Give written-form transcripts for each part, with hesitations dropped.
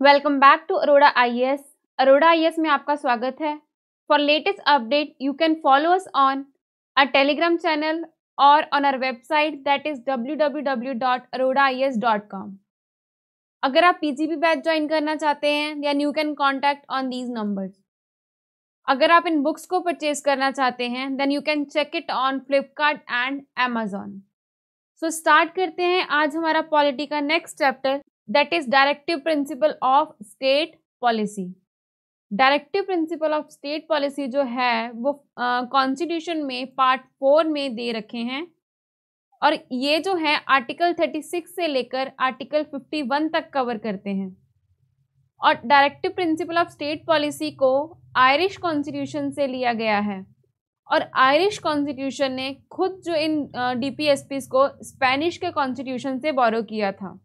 Welcome back to Arora IAS. Arora IAS में आपका स्वागत है। For latest update you can follow us on our Telegram channel और on our website that is www.arodaies.com। अगर आप PGP batch join करना चाहते हैं then you can contact on these numbers. अगर आप इन बुक्स को परचेज करना चाहते हैं then you can check it on Flipkart and Amazon. So start करते हैं आज हमारा पॉलिटी का next chapter that is directive principle of state policy. Directive principle of state policy जो है वो कॉन्स्टिट्यूशन में पार्ट 4 में दे रखे हैं और ये जो है आर्टिकल 36 से लेकर आर्टिकल 51 तक कवर करते हैं। और directive principle of state policy को आयरिश कॉन्स्टिट्यूशन से लिया गया है और आयरिश कॉन्स्टिट्यूशन ने खुद जो इन डीपीएसपीज को स्पेनिश के कॉन्स्टिट्यूशन से बोरो किया था।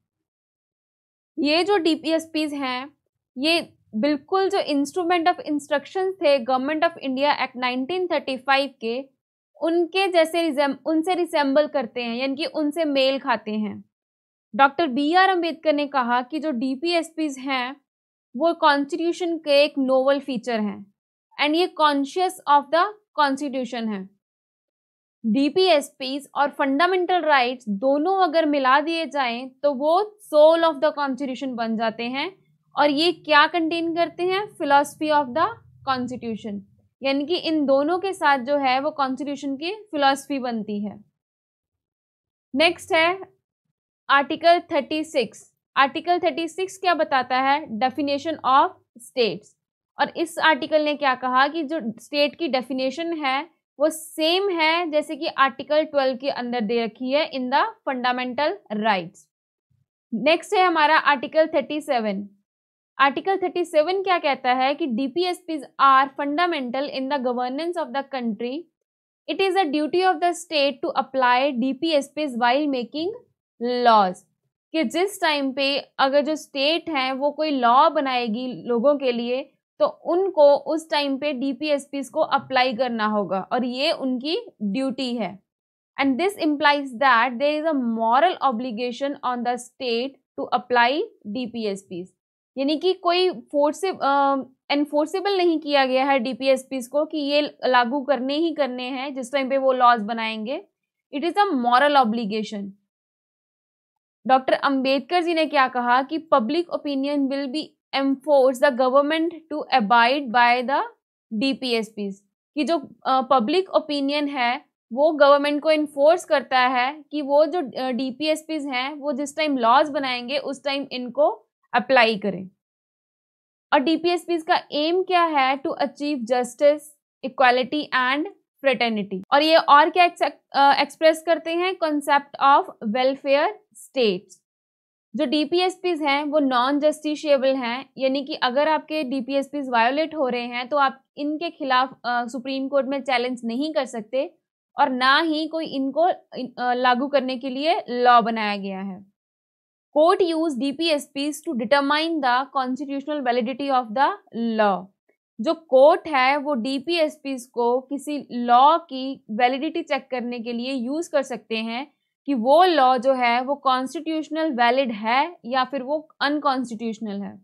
ये जो डीपीएसपीज हैं ये बिल्कुल जो इंस्ट्रूमेंट ऑफ इंस्ट्रक्शन थे गवर्नमेंट ऑफ इंडिया एक्ट 1935 के उनके जैसे उनसे रिसेंबल करते हैं, यानी कि उनसे मेल खाते हैं। डॉक्टर BR अम्बेडकर ने कहा कि जो डीपीएसपीज हैं वो कॉन्स्टिट्यूशन के एक नोवल फीचर हैं एंड ये कॉन्शियस ऑफ द कॉन्स्टिट्यूशन है। डीपीएसपीज और फंडामेंटल राइट्स दोनों अगर मिला दिए जाएं तो वो सोल ऑफ द कॉन्स्टिट्यूशन बन जाते हैं और ये क्या कंटेन करते हैं, फिलॉसफी ऑफ द कॉन्स्टिट्यूशन, यानी कि इन दोनों के साथ जो है वो कॉन्स्टिट्यूशन की फिलॉसफी बनती है। नेक्स्ट है आर्टिकल 36। आर्टिकल 36 क्या बताता है, डेफिनेशन ऑफ स्टेट्स। और इस आर्टिकल ने क्या कहा कि जो स्टेट की डेफिनेशन है वो सेम है जैसे कि आर्टिकल 12 के अंदर दे रखी है in the fundamental rights. Next है हमारा आर्टिकल 37। आर्टिकल 37 क्या कहता है कि DPSPs are fundamental in the governance of the country. It is a duty of the state to apply DPSPs while making laws. कि जिस टाइम पे अगर जो स्टेट है वो कोई लॉ बनाएगी लोगों के लिए तो उनको उस टाइम पे डीपीएसपीज को अप्लाई करना होगा और ये उनकी ड्यूटी है। And this implies that there is a moral obligation on the state to apply DPSPs, यानी कि कोई एनफोर्सेबल नहीं किया गया है डीपीएसपीज को कि ये लागू करने ही करने हैं जिस टाइम पे वो लॉज बनाएंगे। It is a moral obligation. Doctor Ambedkar ji ने क्या कहा कि public opinion will be enforce the government to abide by the DPSPs, कि जो पब्लिक ओपिनियन है वो गवर्नमेंट को इन्फोर्स करता है कि वो जो डीपीएसपीज हैं वो जिस टाइम लॉज बनाएंगे उस टाइम इनको अप्लाई करें। और डीपीएसपीज का एम क्या है, to achieve justice, equality and fraternity. और ये और क्या एक्सप्रेस करते हैं, कॉन्सेप्ट ऑफ वेलफेयर स्टेट्स। जो डीपीएसपीज हैं वो नॉन जस्टिशिएबल हैं, यानी कि अगर आपके डीपीएसपीज वायोलेट हो रहे हैं तो आप इनके खिलाफ सुप्रीम कोर्ट में चैलेंज नहीं कर सकते और ना ही कोई इनको लागू करने के लिए लॉ बनाया गया है। Court use DPSPs to determine the constitutional validity of the law. जो कोर्ट है वो डीपीएसपीज को किसी लॉ की वैलिडिटी चेक करने के लिए यूज कर सकते हैं कि वो लॉ जो है वो कॉन्स्टिट्यूशनल वैलिड है या फिर वो अनकॉन्स्टिट्यूशनल है।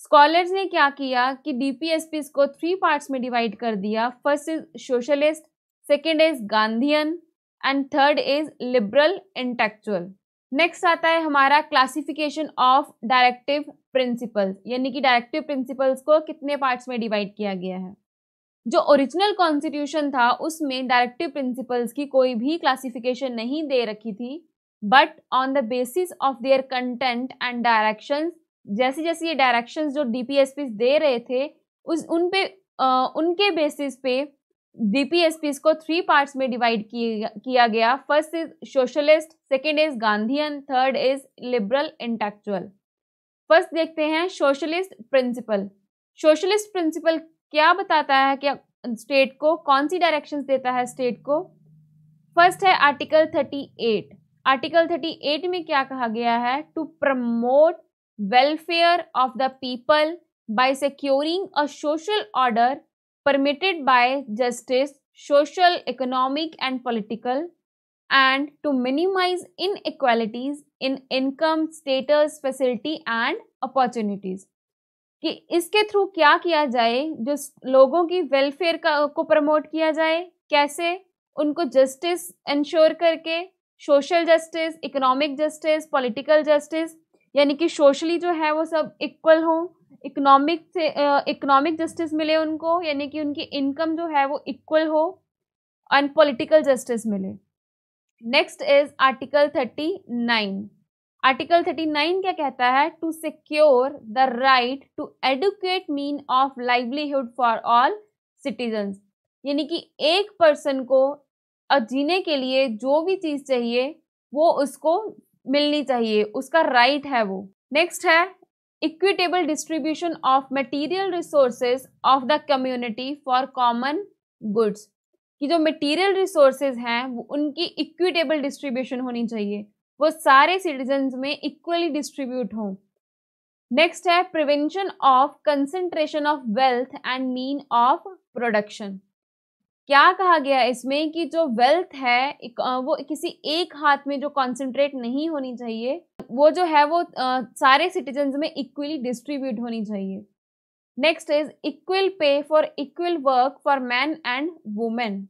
स्कॉलर्स ने क्या किया कि डीपीएसपीज को 3 पार्ट्स में डिवाइड कर दिया। First is socialist, second is Gandhian and third is liberal intellectual. Next आता है हमारा क्लासिफिकेशन ऑफ डायरेक्टिव प्रिंसिपल्स, यानी कि डायरेक्टिव प्रिंसिपल्स को कितने पार्ट्स में डिवाइड किया गया है। जो ओरिजिनल कॉन्स्टिट्यूशन था उसमें डायरेक्टिव प्रिंसिपल्स की कोई भी क्लासिफिकेशन नहीं दे रखी थी, but on the basis of their content and directions, जैसे जैसे ये डायरेक्शंस जो डीपीएसपीज दे रहे थे उनके बेसिस पे डीपीएसपीज को 3 पार्ट्स में डिवाइड किया गया। First is socialist, second is Gandhian, third is liberal intellectual. First देखते हैं सोशलिस्ट प्रिंसिपल। सोशलिस्ट प्रिंसिपल क्या बताता है, क्या स्टेट को कौन सी डायरेक्शंस देता है स्टेट को। फर्स्ट है आर्टिकल 38। आर्टिकल 38 में क्या कहा गया है, to promote welfare of the people by securing a social order permitted by justice, social, economic and political, and to minimize inequalities in income, status, facility and opportunities, कि इसके through क्या किया जाए, जो लोगों की वेलफेयर को प्रमोट किया जाए, कैसे उनको जस्टिस इंश्योर करके, social justice, economic justice, political justice, यानी कि सोशली जो है वो सब इक्वल हो, इकोनॉमिक जस्टिस मिले उनको, यानी कि उनकी इनकम जो है वो इक्वल हो, एंड पॉलिटिकल जस्टिस मिले। Next is article 39। आर्टिकल 39 क्या कहता है? To secure the right to adequate mean of livelihood for all citizens, यानी कि एक पर्सन को जीने के लिए जो भी चीज चाहिए वो उसको मिलनी चाहिए, उसका राइट है वो। नेक्स्ट है equitable distribution of material resources of the community for common goods, कि जो मटेरियल रिसोर्सेज हैं वो उनकी इक्विटेबल डिस्ट्रीब्यूशन होनी चाहिए, वो सारे सिटीजन्स में इक्वली डिस्ट्रीब्यूट हों। नेक्स्ट है prevention of concentration of wealth and mean of production. क्या कहा गया इसमें कि जो वेल्थ है वो किसी एक हाथ में जो कॉन्सेंट्रेट नहीं होनी चाहिए, वो जो है वो सारे सिटीजन्स में इक्वली डिस्ट्रीब्यूट होनी चाहिए। Next is equal pay for equal work for man and women,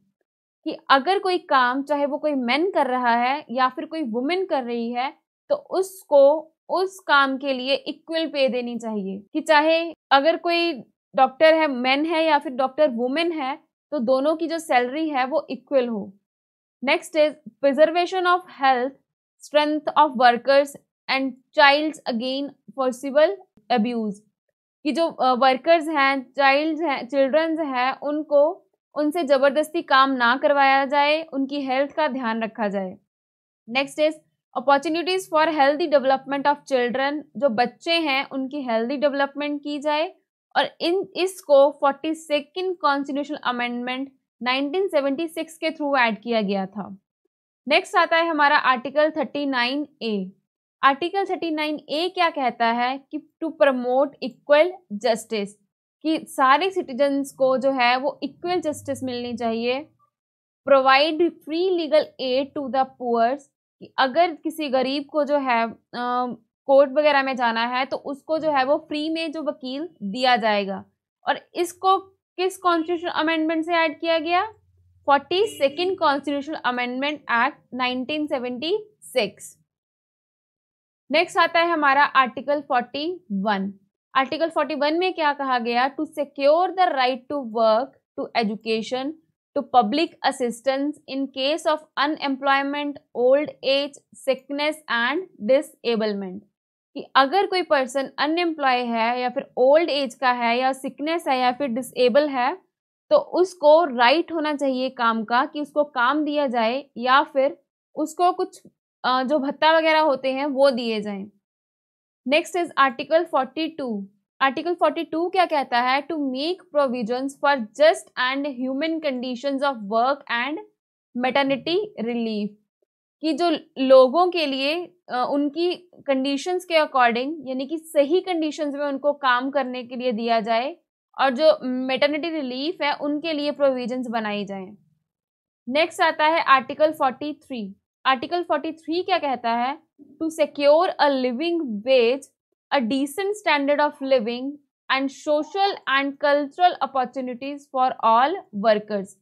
कि अगर कोई काम चाहे वो कोई मैन कर रहा है या फिर कोई वुमेन कर रही है तो उसको उस काम के लिए इक्वल पे देनी चाहिए, कि चाहे अगर कोई डॉक्टर है मैन है या फिर डॉक्टर वुमेन है तो दोनों की जो सैलरी है वो इक्वल हो। Next is preservation of health, strength of workers and childs again forcible abuse, कि जो वर्कर्स हैं, चाइल्ड्स हैं, चिल्ड्रंस हैं, उनको उनसे जबरदस्ती काम ना करवाया जाए, उनकी हेल्थ का ध्यान रखा जाए। Next is opportunities for healthy development of children, जो बच्चे हैं उनकी हेल्दी डेवलपमेंट की जाए, और इसको 42nd कॉन्स्टिट्यूशनल अमेंडमेंट 1976 के थ्रू ऐड किया गया था। नेक्स्ट आता है हमारा आर्टिकल 39A। आर्टिकल 39A क्या कहता है कि टू प्रमोट इक्वल जस्टिस, कि सारे सिटीजन्स को जो है वो इक्वल जस्टिस मिलनी चाहिए। Provide free legal aid to the poors, कि अगर किसी गरीब को जो है कोर्ट वगैरह में जाना है तो उसको जो है वो फ्री में जो वकील दिया जाएगा, और इसको किस कॉन्स्टिट्यूशनल अमेंडमेंट से ऐड किया गया? 42nd constitutional amendment act 1976। Next आता है हमारा आर्टिकल 41। आर्टिकल 41 में क्या कहा गया? To secure the right to work, to education, to public assistance in case of unemployment, old age, sickness and disablement, कि अगर कोई पर्सन अनएम्प्लॉय है या फिर ओल्ड एज का है या सिकनेस है या फिर डिसेबल है तो उसको राइट होना चाहिए काम का, कि उसको काम दिया जाए या फिर उसको कुछ जो भत्ता वगैरह होते हैं वो दिए जाएं। Next is article 42। आर्टिकल 42 क्या कहता है? To make provisions for just and human conditions of work and maternity relief, कि जो लोगों के लिए उनकी कंडीशंस के अकॉर्डिंग, यानी कि सही कंडीशंस में उनको काम करने के लिए दिया जाए, और जो मैटरनिटी रिलीफ है उनके लिए प्रोविजंस बनाई जाएं। नेक्स्ट आता है आर्टिकल 43। आर्टिकल 43 क्या कहता है? To secure a living wage, a decent standard of living and social and cultural opportunities for all workers,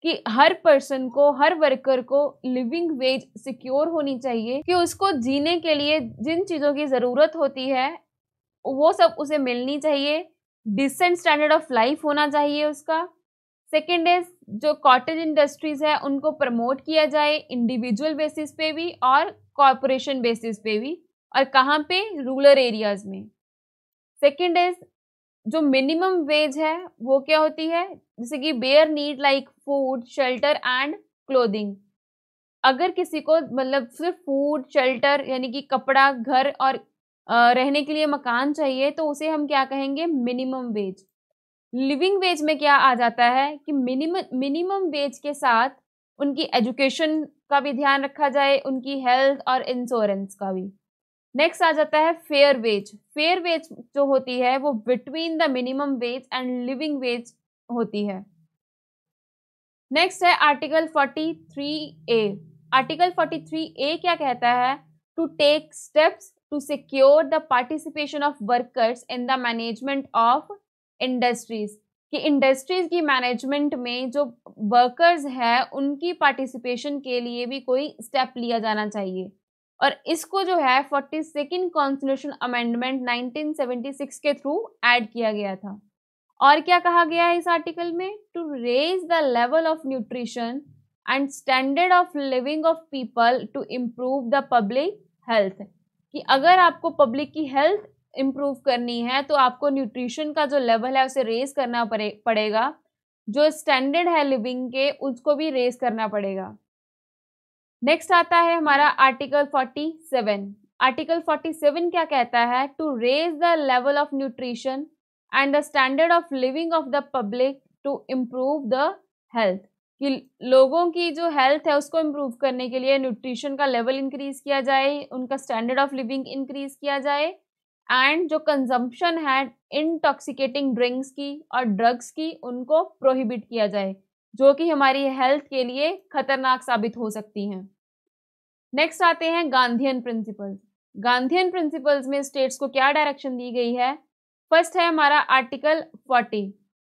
कि हर पर्सन को, हर वर्कर को लिविंग वेज सिक्योर होनी चाहिए, कि उसको जीने के लिए जिन चीज़ों की ज़रूरत होती है वो सब उसे मिलनी चाहिए, डिसेंट स्टैंडर्ड ऑफ लाइफ होना चाहिए उसका। सेकेंड इज जो कॉटेज इंडस्ट्रीज है उनको प्रमोट किया जाए इंडिविजुअल बेसिस पे भी और कॉर्पोरेशन बेसिस पे भी, और कहाँ पे? रूरल एरियाज में। सेकेंड इज जो मिनिमम वेज है वो क्या होती है? जैसे कि bare need like food, shelter and clothing, अगर किसी को मतलब सिर्फ फूड, शेल्टर यानी कि कपड़ा, घर और रहने के लिए मकान चाहिए तो उसे हम क्या कहेंगे? Minimum wage. लिविंग वेज में क्या आ जाता है कि मिनिमम वेज के साथ उनकी एजुकेशन का भी ध्यान रखा जाए, उनकी हेल्थ और इंश्योरेंस का भी। नेक्स्ट आ जाता है फेयर वेज। फेयर वेज जो होती है वो between the minimum wage and living veg होती है। नेक्स्ट है आर्टिकल 43A। आर्टिकल 43A क्या कहता है? To take steps to secure the participation of workers in the management of industries, कि इंडस्ट्रीज की मैनेजमेंट में जो वर्कर्स है उनकी पार्टिसिपेशन के लिए भी कोई स्टेप लिया जाना चाहिए। और इसको जो है 42nd कॉन्स्टिट्यूशन अमेंडमेंट 1976 के थ्रू ऐड किया गया था। और क्या कहा गया है इस आर्टिकल में? To raise the level of nutrition and standard of living of people to improve the public health, कि अगर आपको पब्लिक की हेल्थ इम्प्रूव करनी है तो आपको न्यूट्रिशन का जो लेवल है उसे रेज करना पड़ेगा, जो स्टैंडर्ड है लिविंग के उसको भी रेज करना पड़ेगा। नेक्स्ट आता है हमारा आर्टिकल 47। आर्टिकल 47 क्या कहता है? To raise the level of nutrition and the standard of living of the public to improve the health, कि लोगों की जो हेल्थ है उसको इम्प्रूव करने के लिए न्यूट्रिशन का लेवल इंक्रीज किया जाए, उनका स्टैंडर्ड ऑफ लिविंग इंक्रीज किया जाए, एंड जो कंजम्पशन है इंटॉक्सिकेटिंग ड्रिंक्स की और ड्रग्स की उनको प्रोहिबिट किया जाए, जो कि हमारी हेल्थ के लिए खतरनाक साबित हो सकती हैं। नेक्स्ट आते हैं गांधीयन प्रिंसिपल्स। गांधीयन प्रिंसिपल्स में स्टेट्स को क्या डायरेक्शन दी गई है? फर्स्ट है हमारा आर्टिकल 40।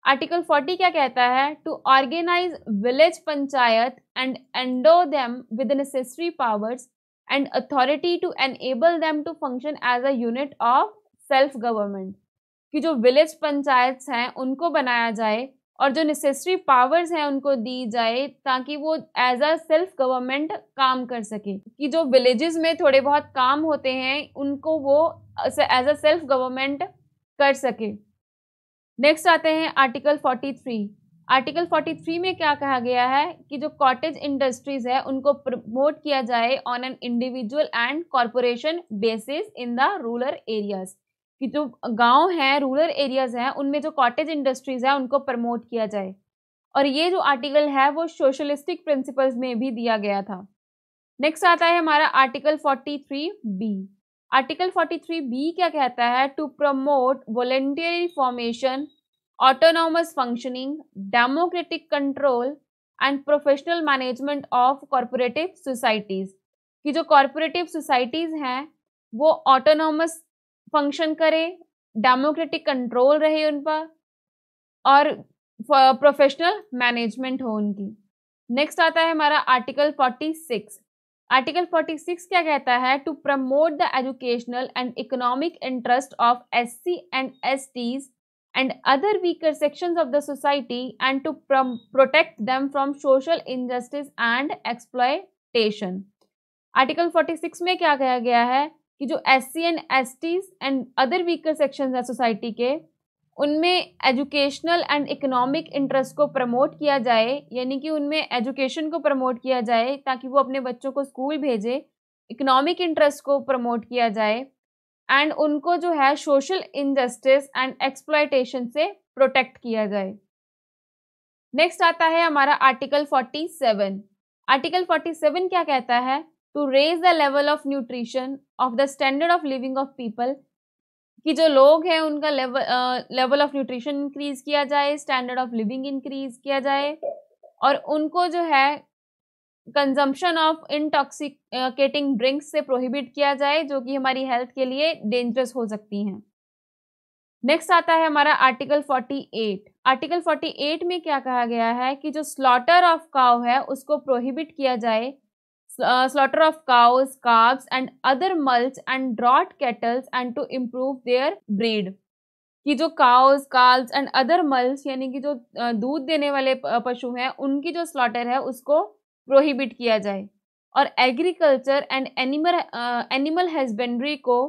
आर्टिकल 40 क्या कहता है? To organize village panchayat and endow them with necessary powers and authority to enable them to function as a unit of self government, कि जो विलेज पंचायत्स हैं उनको बनाया जाए और जो नेसेसरी पावर्स हैं उनको दी जाए ताकि वो एज अ सेल्फ गवर्नमेंट काम कर सके, कि जो विलेजेस में थोड़े बहुत काम होते हैं उनको वो एज अ सेल्फ गवर्नमेंट कर सके। नेक्स्ट आते हैं आर्टिकल 43। आर्टिकल 43 में क्या कहा गया है? कि जो कॉटेज इंडस्ट्रीज है उनको प्रमोट किया जाए on an individual and corporation basis in the rural areas, कि जो गांव हैं रूरल एरियाज हैं उनमें जो कॉटेज इंडस्ट्रीज है उनको प्रमोट किया जाए। और ये जो आर्टिकल है वो सोशलिस्टिक प्रिंसिपल्स में भी दिया गया था। नेक्स्ट आता है हमारा आर्टिकल 43B। आर्टिकल 43B क्या कहता है? To promote voluntary formation, autonomous functioning, democratic control and professional management of cooperative societies, कि जो कॉर्पोरेटिव सोसाइटीज हैं वो ऑटोनॉमस फंक्शन करे, डेमोक्रेटिक कंट्रोल रहे उन पर और प्रोफेशनल मैनेजमेंट हो उनकी। नेक्स्ट आता है हमारा आर्टिकल 46। आर्टिकल 46 क्या कहता है? To promote the educational and economic interest of SC and STs and other weaker sections of the society and to protect them from social injustice and exploitation। Article 46 में क्या कहा गया है? कि जो SC and STs and other weaker sections है society के, उनमें एजुकेशनल एंड इकोनॉमिक इंटरेस्ट को प्रमोट किया जाए, यानी कि उनमें एजुकेशन को प्रमोट किया जाए ताकि वो अपने बच्चों को स्कूल भेजे, इकोनॉमिक इंटरेस्ट को प्रमोट किया जाए एंड उनको जो है सोशल इनजस्टिस एंड एक्सप्लॉयटेशन से प्रोटेक्ट किया जाए। नेक्स्ट आता है हमारा आर्टिकल 47। आर्टिकल 47 क्या कहता है? To raise the level of nutrition of the standard of living of people, कि जो लोग हैं उनका लेवल ऑफ न्यूट्रिशन इंक्रीज किया जाए, स्टैंडर्ड ऑफ लिविंग इंक्रीज किया जाए और उनको जो है कंजम्पशन ऑफ इंटॉक्सिकेटिंग ड्रिंक्स से प्रोहिबिट किया जाए, जो कि हमारी हेल्थ के लिए डेंजरस हो सकती हैं। नेक्स्ट आता है हमारा आर्टिकल 48। आर्टिकल 48 में क्या कहा गया है? कि जो स्लॉटर ऑफ काउ है उसको प्रोहिबिट किया जाए, slaughter of cows, calves and other mults and draught kettles and to improve their breed, कि जो cows, calves and other mults यानी कि जो दूध देने वाले पशु हैं उनकी जो स्लॉटर है उसको प्रोहिबिट किया जाए और एग्रीकल्चर एंड एनिमल हस्बेंड्री को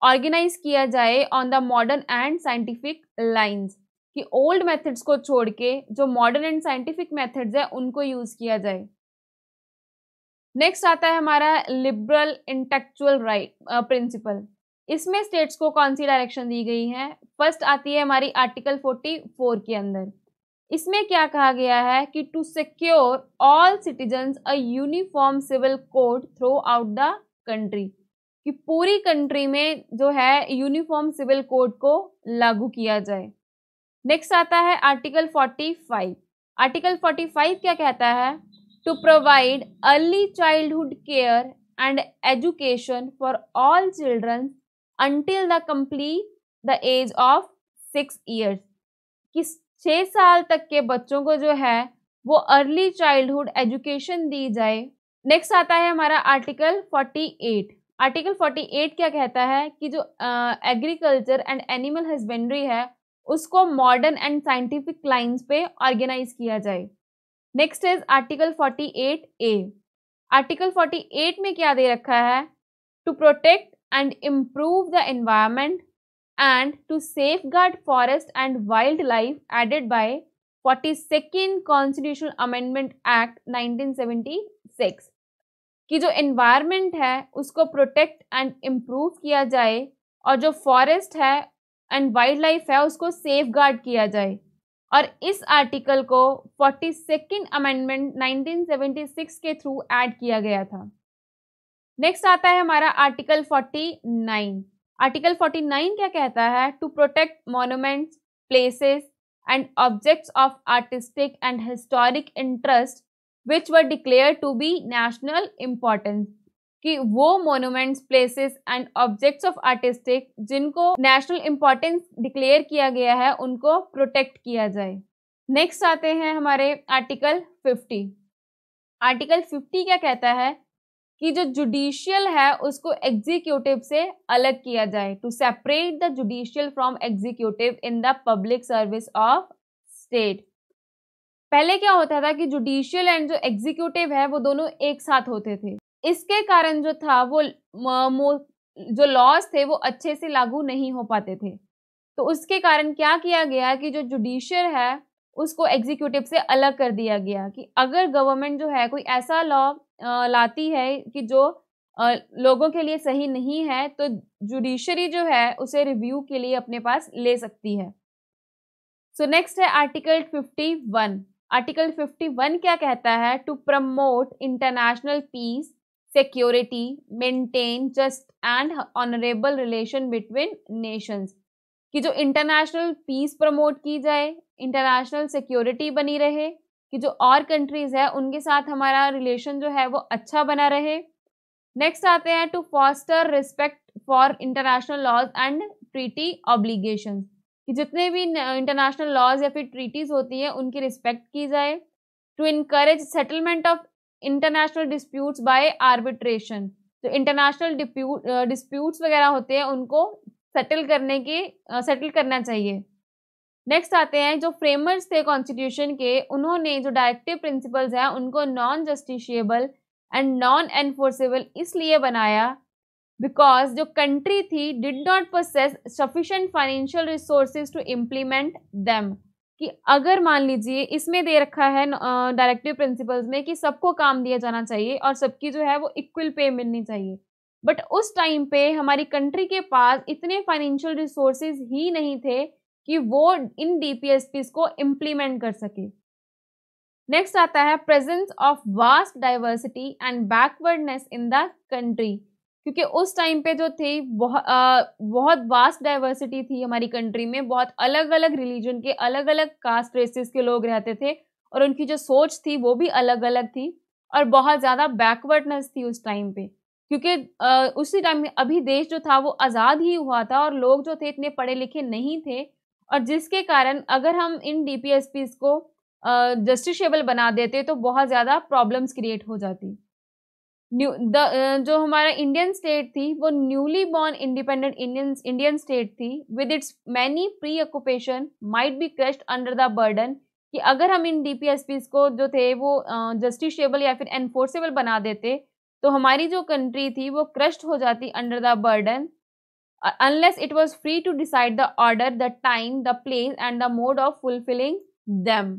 ऑर्गेनाइज किया जाए on the modern and scientific lines, कि ओल्ड मेथड्स को छोड़ के जो मॉडर्न एंड साइंटिफिक मेथड्स है उनको यूज किया जाए। नेक्स्ट आता है हमारा लिबरल इंटेलेक्चुअल राइट प्रिंसिपल। इसमें स्टेट्स को कौन सी डायरेक्शन दी गई है? फर्स्ट आती है हमारी आर्टिकल 44 के अंदर। इसमें क्या कहा गया है? कि to secure all citizens a uniform civil code throughout the country, कि पूरी कंट्री में जो है यूनिफॉर्म सिविल कोड को लागू किया जाए। नेक्स्ट आता है आर्टिकल 45। आर्टिकल 45 क्या कहता है? To provide early childhood care and education for all children until the complete the age of 6 years, कि 6 साल तक के बच्चों को जो है वो अर्ली चाइल्डहुड एजुकेशन दी जाए। नेक्स्ट आता है हमारा आर्टिकल 48। आर्टिकल 48 क्या कहता है कि जो एग्रीकल्चर एंड एनिमल हस्बेंड्री है उसको मॉडर्न एंड साइंटिफिक लाइंस पे ऑर्गेनाइज किया जाए। Next is article 48A। Article 48 में क्या दे रखा है? To protect and improve the environment and to safeguard forest and wildlife added by 42nd Constitutional Amendment Act 1976, कि जो environment है उसको protect and improve किया जाए और जो forest है and wildlife है उसको safeguard किया जाए। और इस आर्टिकल को 42nd Amendment 1976 के थ्रू ऐड किया गया था। नेक्स्ट आता है हमारा आर्टिकल 49। आर्टिकल 49 क्या कहता है? To protect monuments, places and objects of artistic and historic interest which were declare to be national importance, कि वो monuments, places and objects of artistic जिनको नेशनल इम्पोर्टेंस डिक्लेयर किया गया है उनको प्रोटेक्ट किया जाए। नेक्स्ट आते हैं हमारे आर्टिकल 50। आर्टिकल 50 क्या कहता है कि जो जुडिशियल है उसको एग्जीक्यूटिव से अलग किया जाए, to separate the judicial from executive in the public service of state. पहले क्या होता था कि जुडिशियल एंड जो एग्जीक्यूटिव है वो दोनों एक साथ होते थे। इसके कारण जो था वो जो लॉज थे वो अच्छे से लागू नहीं हो पाते थे। तो उसके कारण क्या किया गया कि जो जुडिशियल है उसको एग्जीक्यूटिव से अलग कर दिया गया, कि अगर गवर्नमेंट जो है कोई ऐसा लॉ लाती है कि जो लोगों के लिए सही नहीं है तो जुडिशरी जो है उसे रिव्यू के लिए अपने पास ले सकती है। सो नेक्स्ट है आर्टिकल 51। आर्टिकल 51 क्या कहता है? To promote international peace, security, maintain just and honourable relation between nations, कि जो इंटरनेशनल पीस प्रमोट की जाए, इंटरनेशनल सिक्योरिटी बनी रहे, कि जो और कंट्रीज है उनके साथ हमारा रिलेशन जो है वो अच्छा बना रहे। नेक्स्ट आते हैं to foster respect for international laws and treaty obligations, कि जितने भी इंटरनेशनल लॉज या फिर ट्रीटीज होती हैं उनकी रिस्पेक्ट की जाए। To encourage settlement of international disputes by arbitration, जो इंटरनेशनल डिस्प्यूट्स वगैरह होते हैं उनको सेटल करना चाहिए। नेक्स्ट आते हैं जो फ्रेमर्स थे कॉन्स्टिट्यूशन के, उन्होंने जो डायरेक्टिव प्रिंसिपल्स हैं उनको non justiciable and non enforceable इसलिए बनाया बिकॉज जो कंट्री थी did not possess sufficient financial resources to implement them, कि अगर मान लीजिए इसमें दे रखा है डायरेक्टिव प्रिंसिपल्स में कि सबको काम दिया जाना चाहिए और सबकी जो है वो इक्वल पे मिलनी चाहिए, बट उस टाइम पे हमारी कंट्री के पास इतने फाइनेंशियल रिसोर्सेज ही नहीं थे कि वो इन डीपीएसपीज को इम्प्लीमेंट कर सके। नेक्स्ट आता है presence of vast diversity and backwardness in the country, क्योंकि उस टाइम पे जो थी बहुत वास्ट डाइवर्सिटी थी हमारी कंट्री में, बहुत अलग अलग रिलीजन के, अलग अलग कास्ट रेसेस के लोग रहते थे और उनकी जो सोच थी वो भी अलग अलग थी और बहुत ज़्यादा बैकवर्डनेस थी उस टाइम पे, क्योंकि उसी टाइम में अभी देश जो था वो आज़ाद ही हुआ था और लोग जो थे इतने पढ़े लिखे नहीं थे, और जिसके कारण अगर हम इन डीपीएसपीज को जस्टिसेबल बना देते तो बहुत ज़्यादा प्रॉब्लम्स क्रिएट हो जाती। जो हमारा इंडियन स्टेट थी वो newly born independent Indian state थी with its many preoccupation might be crushed under the burden, कि अगर हम इन डीपीएसपीज को जो थे वो जस्टिसेबल या फिर एनफोर्सेबल बना देते तो हमारी जो कंट्री थी वो क्रश्ड हो जाती under the burden, unless it was free to decide the order, the time, the place and the mode of fulfilling them.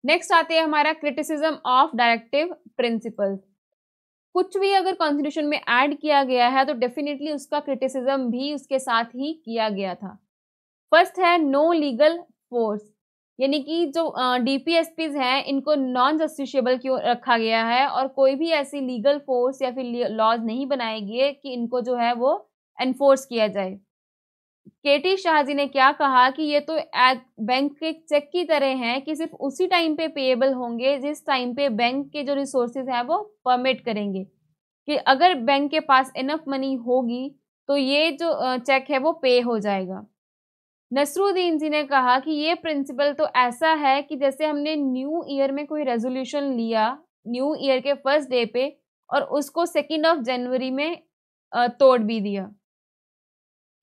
Next आते हैं हमारा क्रिटिसिज्म ऑफ डायरेक्टिव प्रिंसिपल्स। कुछ भी अगर कॉन्स्टिट्यूशन में ऐड किया गया है तो डेफिनेटली उसका क्रिटिसिज्म भी उसके साथ ही किया गया था। फर्स्ट है नो लीगल फोर्स, यानी कि जो डीपीएसपीज हैं इनको नॉन जस्टिसेबल क्यों रखा गया है और कोई भी ऐसी लीगल फोर्स या फिर लॉज नहीं बनाए गए कि इनको जो है वो एनफोर्स किया जाए। केटी शाह जी ने क्या कहा कि ये तो बैंक के चेक की तरह हैं कि सिर्फ उसी टाइम पे पेएबल होंगे जिस टाइम पे बैंक के जो रिसोर्सेज हैं वो परमिट करेंगे, कि अगर बैंक के पास इनफ मनी होगी तो ये जो चेक है वो पे हो जाएगा। नसरुद्दीन जी ने कहा कि ये प्रिंसिपल तो ऐसा है कि जैसे हमने न्यू ईयर में कोई रेजोल्यूशन लिया न्यू ईयर के फर्स्ट डे पे और उसको 2 जनवरी में तोड़ भी दिया।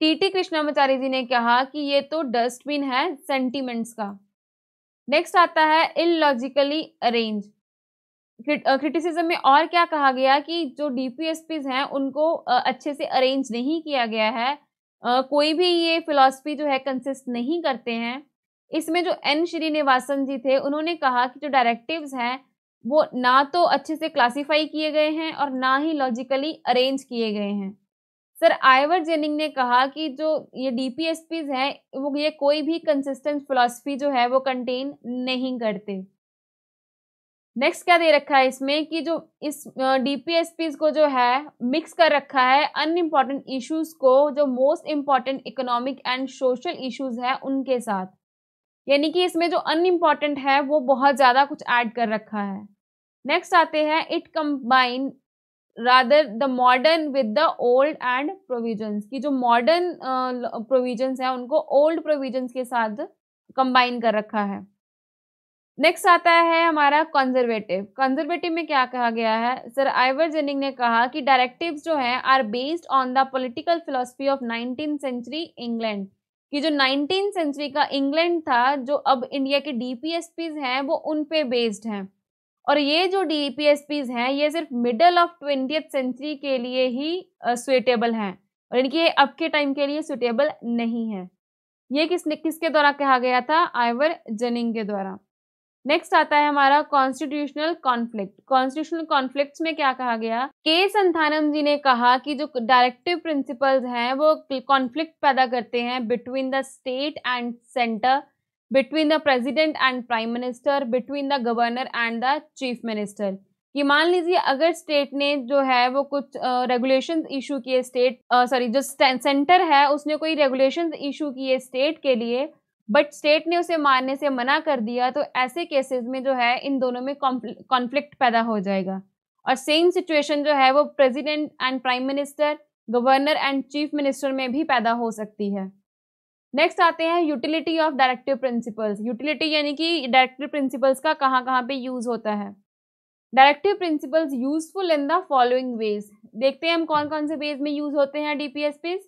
टीटी कृष्णामाचारी जी ने कहा कि ये तो डस्टबिन है सेंटीमेंट्स का। नेक्स्ट आता है इलॉजिकली अरेंज। क्रिटिसिज्म में और क्या कहा गया कि जो डीपीएसपीज हैं उनको अच्छे से अरेंज नहीं किया गया है। कोई भी ये फिलॉसफी जो है कंसिस्ट नहीं करते हैं। इसमें जो एन श्रीनिवासन जी थे उन्होंने कहा कि जो डायरेक्टिव्स हैं वो ना तो अच्छे से क्लासिफाई किए गए हैं और ना ही लॉजिकली अरेंज किए गए हैं। सर आइवर जेनिंग ने कहा कि जो ये डीपीएसपीज हैं वो ये कोई भी कंसिस्टेंट फिलॉसफी जो है वो कंटेन नहीं करते। नेक्स्ट क्या दे रखा है इसमें कि जो इस डीपीएसपीज को जो है मिक्स कर रखा है अनइम्पॉर्टेंट इश्यूज को जो most important economic and social issues है उनके साथ। यानी कि इसमें जो अनइम्पॉर्टेंट है वो बहुत ज्यादा कुछ ऐड कर रखा है। नेक्स्ट आते हैं it combine rather the modern with the old and provisions की जो मॉडर्न प्रोविजंस है उनको ओल्ड प्रोविजंस के साथ कंबाइन कर रखा है। नेक्स्ट आता है हमारा कंजर्वेटिव। कंजर्वेटिव में क्या कहा गया है? सर आइवर जेनिंग ने कहा कि डायरेक्टिव्स जो है are based on the political philosophy of 19th century England कि जो 19th सेंचुरी का इंग्लैंड था जो अब इंडिया के डीपीएसपीज हैं वो उन पे बेस्ड हैं और ये जो डीपीएसपीज हैं ये सिर्फ मिडल ऑफ 20th सेंचुरी के लिए ही सुइटेबल हैं और इनके अब के टाइम के लिए सुइटेबल नहीं है। ये किसके द्वारा कहा गया था? आइवर जेनिंग के द्वारा। नेक्स्ट आता है हमारा कॉन्स्टिट्यूशनल कॉन्फ्लिक्ट। कॉन्स्टिट्यूशनल कॉन्फ्लिक्ट्स में क्या कहा गया? के संथानम जी ने कहा कि जो डायरेक्टिव प्रिंसिपल्स हैं वो कॉन्फ्लिक्ट पैदा करते हैं between the state and centre, between the president and prime minister, between the governor and the chief minister. कि मान लीजिए अगर स्टेट ने जो है वो कुछ रेगुलेशंस इशू किए जो सेंटर है उसने कोई रेगुलेशंस इशू किए स्टेट के लिए बट स्टेट ने उसे मानने से मना कर दिया तो ऐसे केसेस में जो है इन दोनों में कॉन्फ्लिक्ट पैदा हो जाएगा और सेम सिचुएशन जो है वो president and prime minister, governor and chief minister में भी पैदा हो सकती है। नेक्स्ट आते हैं utility of directive principles. Utility यानी कि डायरेक्टिव प्रिंसिपल्स का कहाँ पे यूज होता है। Directive principles useful in the following veg. देखते हैं हम कौन कौन से वेज में यूज होते हैं DPSPs.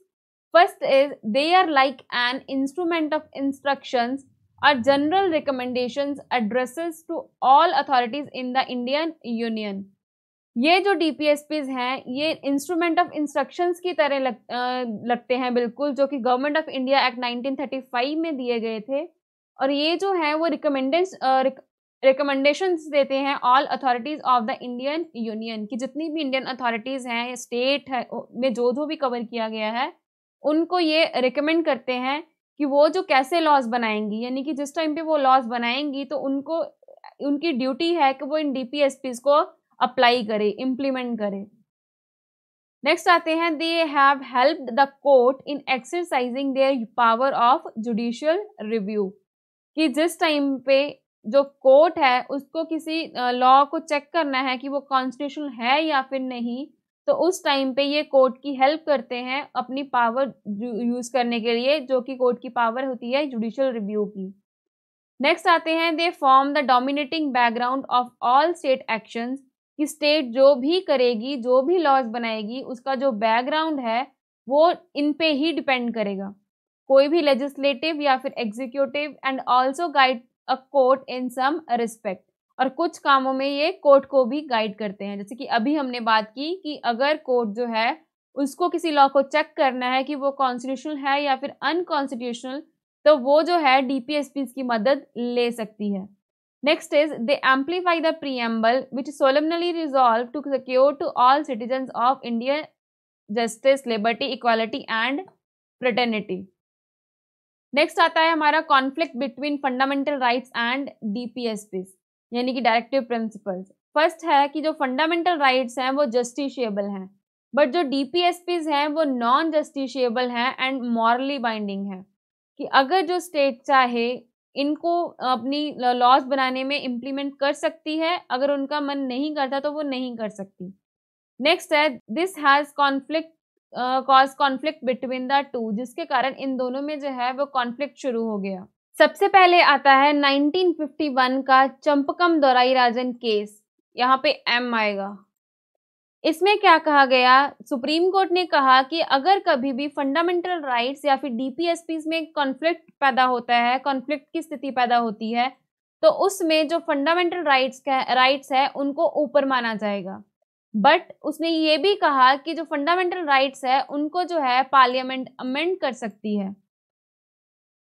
First is they are like an instrument of instructions or general recommendations addresses to all authorities in the Indian Union। ये जो DPSPs हैं ये इंस्ट्रूमेंट ऑफ इंस्ट्रक्शंस की तरह लगते हैं बिल्कुल, जो कि गवर्नमेंट ऑफ इंडिया एक्ट 1935 में दिए गए थे और ये जो है वो रिकमेंडेशंस देते हैं all authorities of the Indian union की जितनी भी इंडियन अथॉरिटीज हैं स्टेट है में जो भी कवर किया गया है उनको ये रिकमेंड करते हैं कि वो जो कैसे लॉज बनाएंगी, यानी कि जिस टाइम पे वो लॉज बनाएंगी तो उनको उनकी ड्यूटी है कि वो इन डीपीएसपीज को अप्लाई करे, इम्प्लीमेंट करे। नेक्स्ट आते हैं they have helped the court in exercising their power of judicial review कि जिस टाइम पे जो कोर्ट है उसको किसी लॉ को चेक करना है कि वो कॉन्स्टिट्यूशनल है या फिर नहीं तो उस टाइम पे ये कोर्ट की हेल्प करते हैं अपनी पावर यूज करने के लिए, जो कि कोर्ट की पावर होती है जुडिशियल रिव्यू की। नेक्स्ट आते हैं they form the dominating background of all state actions कि स्टेट जो भी करेगी, जो भी लॉज बनाएगी, उसका जो बैकग्राउंड है वो इन पे ही डिपेंड करेगा। कोई भी लेजिस्लेटिव या फिर executive and also guide a court in some respect और कुछ कामों में ये कोर्ट को भी गाइड करते हैं। जैसे कि अभी हमने बात की कि अगर कोर्ट जो है उसको किसी लॉ को चेक करना है कि वो कॉन्स्टिट्यूशनल है या फिर अनकॉन्स्टिट्यूशनल तो वो जो है डीपीएसपीज की मदद ले सकती है। Next is they amplify the preamble which solemnly resolve to secure to all citizens of India justice, liberty, equality and fraternity. Next आता है हमारा conflict between fundamental rights and DPSPs यानी कि डायरेक्टिव प्रिंसिपल्स। फर्स्ट है कि जो fundamental rights हैं वो जस्टिशिएबल हैं बट जो डीपीएसपीज हैं वो नॉन जस्टिशिएबल हैं एंड मॉरली बाइंडिंग है कि अगर जो स्टेट चाहे इनको अपनी लॉज बनाने में इम्प्लीमेंट कर सकती है, अगर उनका मन नहीं करता तो वो नहीं कर सकती। नेक्स्ट है this has cause conflict between the two, जिसके कारण इन दोनों में जो है वो कॉन्फ्लिक्ट शुरू हो गया। सबसे पहले आता है 1951 का चंपकम दोराईराजन केस, यहाँ पे एम आएगा। इसमें क्या कहा गया, सुप्रीम कोर्ट ने कहा कि अगर कभी भी फंडामेंटल राइट्स या फिर डीपीएसपीस में कॉन्फ्लिक्ट पैदा होता है, कॉन्फ्लिक्ट की स्थिति पैदा होती है, तो उसमें जो फंडामेंटल राइट्स है उनको ऊपर माना जाएगा। बट उसने ये भी कहा कि जो फंडामेंटल राइट्स है उनको जो है पार्लियामेंट अमेंड कर सकती है।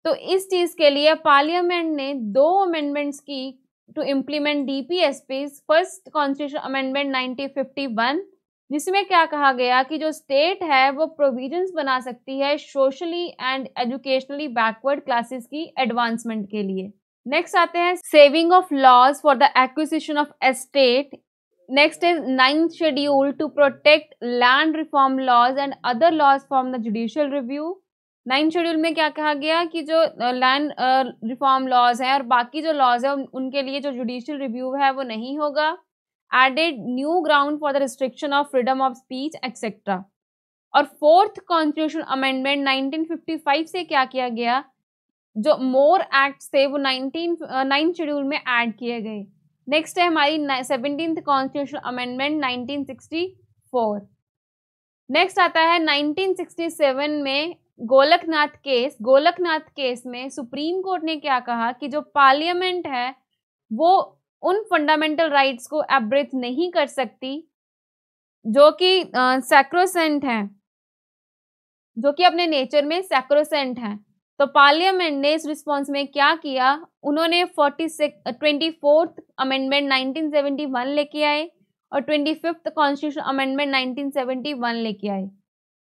तो इस चीज के लिए पार्लियामेंट ने 2 अमेंडमेंट्स की to implement DPSPs. First constitution amendment 1951, जिसमें क्या कहा गया कि जो स्टेट है वो प्रोविजंस बना सकती है socially and educationally backward classes की एडवांसमेंट के लिए। नेक्स्ट आते हैं saving of laws for the acquisition of estate. Next is 9th schedule to protect land reform laws and other laws from the judicial review. 9th schedule में क्या कहा गया कि जो लैंड रिफॉर्म लॉज है और बाकी जो लॉज है उनके लिए जो जुडिशियल रिव्यू है वो नहीं होगा। Added new ground for the restriction of freedom of speech etcetera. और 4th कॉन्स्टिट्यूशन अमेंडमेंट 1955 से क्या किया गया, जो मोर एक्ट्स थे वो 9th शेड्यूल में ऐड किए गए। नेक्स्ट है हमारी 17th कॉन्स्टिट्यूशन अमेंडमेंट 1964। नेक्स्ट आता है 1967 में गोलकनाथ केस में सुप्रीम कोर्ट ने क्या कहा कि जो पार्लियामेंट है वो उन फंडामेंटल राइट्स को एब्रेज नहीं कर सकती जो कि सैक्रोसेंट हैं, जो कि अपने नेचर में सैक्रोसेंट हैं। तो पार्लियामेंट ने इस रिस्पॉन्स में क्या किया, उन्होंने 24th अमेंडमेंट 1971 लेके आए और 25th कॉन्स्टिट्यूशन अमेंडमेंट 1971 लेके आए।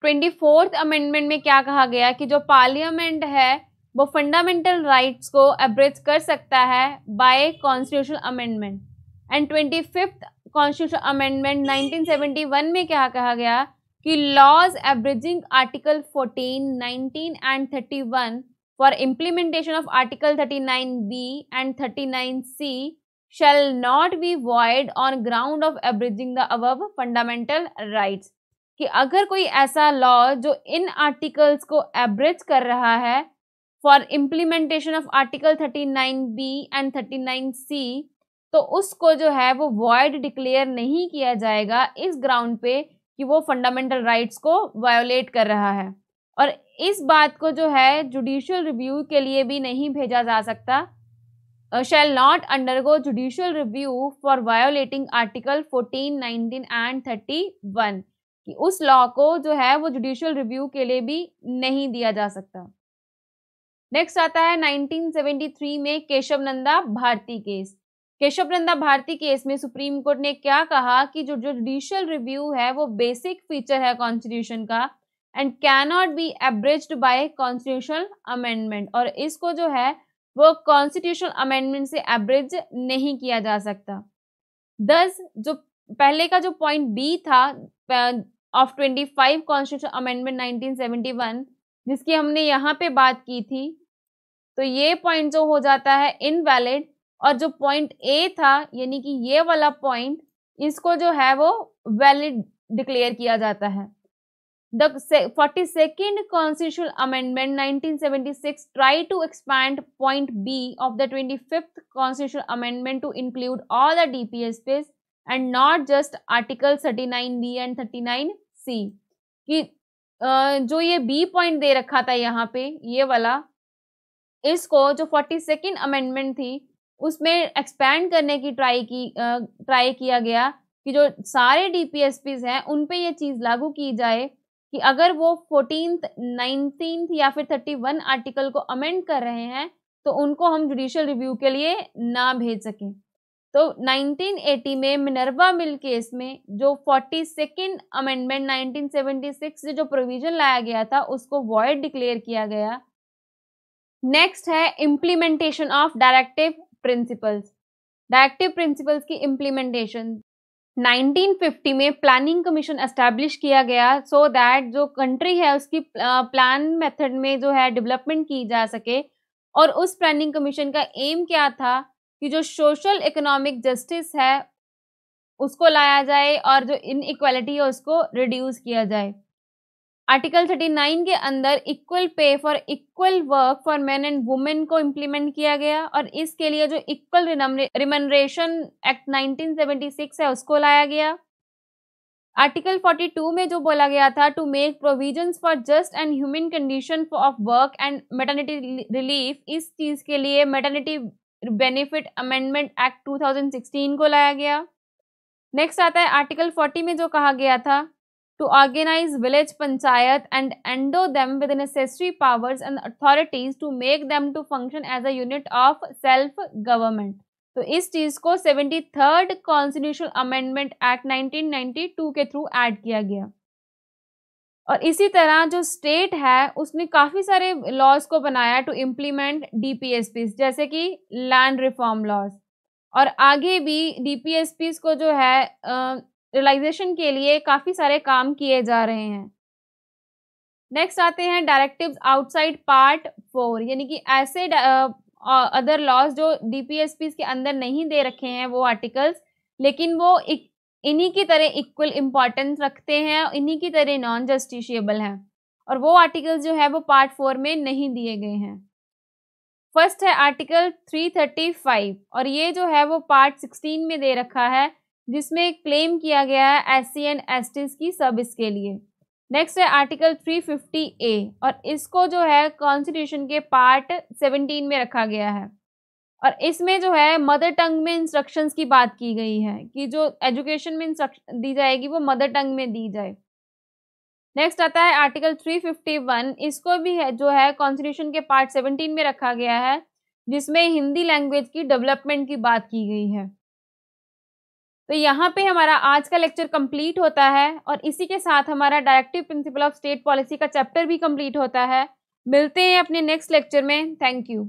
24th अमेंडमेंट में क्या कहा गया कि जो पार्लियामेंट है वो फंडामेंटल राइट्स को एब्रेज कर सकता है by constitutional amendment. And 25th constitutional amendment 1971 में क्या कहा गया कि laws abridging article 14, 19 and 31 for implementation of article 39B and 39C shall not be void on ground of abridging the above fundamental rights। कि अगर कोई ऐसा लॉ जो इन आर्टिकल्स को एब्रिज कर रहा है for implementation of article 39B and 39C, तो उसको जो है वो वॉइड डिक्लेयर नहीं किया जाएगा इस ग्राउंड पे कि वो फंडामेंटल राइट्स को वायोलेट कर रहा है। और इस बात को जो है जुडिशियल रिव्यू के लिए भी नहीं भेजा जा सकता, shall not undergo judicial review for violating article 14, 19 and 31, कि उस लॉ को जो है वो जुडिशियल रिव्यू के लिए भी नहीं दिया जा सकता। नेक्स्ट आता है 1973 में Kesavananda Bharati case. Kesavananda Bharati case में सुप्रीम कोर्ट ने क्या कहा कि जो जुडिशियल रिव्यू है वो बेसिक फीचर है कॉन्स्टिट्यूशन का and cannot be abridged by constitutional amendment, और इसको जो है वो कॉन्स्टिट्यूशनल अमेंडमेंट से एब्रिज नहीं किया जा सकता। दस जो पहले का जो पॉइंट बी था ऑफ 25 कॉन्स्टिट्यूशनल अमेंडमेंट 1971 जिसकी हमने यहाँ पे बात की थी, तो ये पॉइंट जो हो जाता है इनवैलिड, और जो पॉइंट ए था यानी कि ये वाला पॉइंट, इसको जो है वो वैलिड डिक्लेयर किया जाता है। The 42nd Constitutional Amendment 1976 tried to expand point B of the 25th Constitutional Amendment to include all the DPSPs and not just Article 39B and 39C, कि जो ये B पॉइंट दे रखा था यहाँ पे ये वाला, इसको जो 42nd अमेंडमेंट थी उसमें एक्सपैंड करने की ट्राई किया गया कि जो सारे DPSPs हैं उन पे ये चीज़ लागू की जाए कि अगर वो 14th, 19th या फिर 31 आर्टिकल को अमेंड कर रहे हैं तो उनको हम जुडिशियल रिव्यू के लिए ना भेज सकें। तो 1980 में मिनर्वा मिल केस में जो 42nd अमेंडमेंट 1976 से जो प्रोविजन लाया गया था उसको वॉइड डिक्लेयर किया गया। नेक्स्ट है implementation of directive principles. Directive principles की इम्प्लीमेंटेशन 1950 में प्लानिंग कमीशन एस्टैब्लिश किया गया सो दैट जो कंट्री है उसकी प्लान मेथड में जो है डेवलपमेंट की जा सके। और उस प्लानिंग कमीशन का एम क्या था कि जो सोशल इकोनॉमिक जस्टिस है उसको लाया जाए और जो इनइक्वालिटी है उसको रिड्यूस किया जाए। आर्टिकल 39 के अंदर equal pay for equal work for main and women को इम्प्लीमेंट किया गया और इसके लिए जो इक्वल रिमनरेशन एक्ट 1976 है उसको लाया गया। आर्टिकल 42 में जो बोला गया था to make provisions for just and human condition of work and maternity relief, इस चीज के लिए मैटरनिटी बेनिफिट अमेंडमेंट एक्ट 2016 को लाया गया। नेक्स्ट आता है आर्टिकल 40 में जो कहा गया था to organize village panchayat and endow them with the necessary powers and authorities to make them to function as a unit of self government। तो इस चीज को 73rd कॉन्स्टिट्यूशनल अमेंडमेंट एक्ट 1992 के थ्रू ऐड किया गया। और इसी तरह जो स्टेट है उसने काफी सारे लॉज को बनाया टू इम्प्लीमेंट डीपीएसपी, जैसे कि लैंड रिफॉर्म लॉज, और आगे भी डीपीएसपी को जो है रियलाइजेशन के लिए काफी सारे काम किए जा रहे हैं। नेक्स्ट आते हैं डायरेक्टिव्स आउटसाइड पार्ट 4, यानी कि ऐसे अदर लॉज जो डीपीएसपी के अंदर नहीं दे रखे हैं वो आर्टिकल्स, लेकिन वो इन्हीं की तरह इक्वल इम्पॉर्टेंस रखते हैं, इन्हीं की तरह नॉन जस्टिशिएबल हैं, और वो आर्टिकल्स जो है वो पार्ट 4 में नहीं दिए गए हैं। फर्स्ट है आर्टिकल 335 और ये जो है वो पार्ट 16 में दे रखा है, जिसमें क्लेम किया गया है एससी एंड एसटीज की सर्विस के लिए। नेक्स्ट है आर्टिकल 350A और इसको जो है कॉन्स्टिट्यूशन के पार्ट 17 में रखा गया है, और इसमें जो है मदर टंग में इंस्ट्रक्शंस की बात की गई है कि जो एजुकेशन में इंस्ट्रक्शन दी जाएगी वो मदर टंग में दी जाए। नेक्स्ट आता है आर्टिकल 351, इसको भी है जो है कॉन्स्टिट्यूशन के पार्ट 17 में रखा गया है, जिसमें हिंदी लैंग्वेज की डेवलपमेंट की बात की गई है। तो यहाँ पे हमारा आज का लेक्चर कंप्लीट होता है और इसी के साथ हमारा directive principle of state policy का चैप्टर भी कंप्लीट होता है। मिलते हैं अपने नेक्स्ट लेक्चर में। Thank you.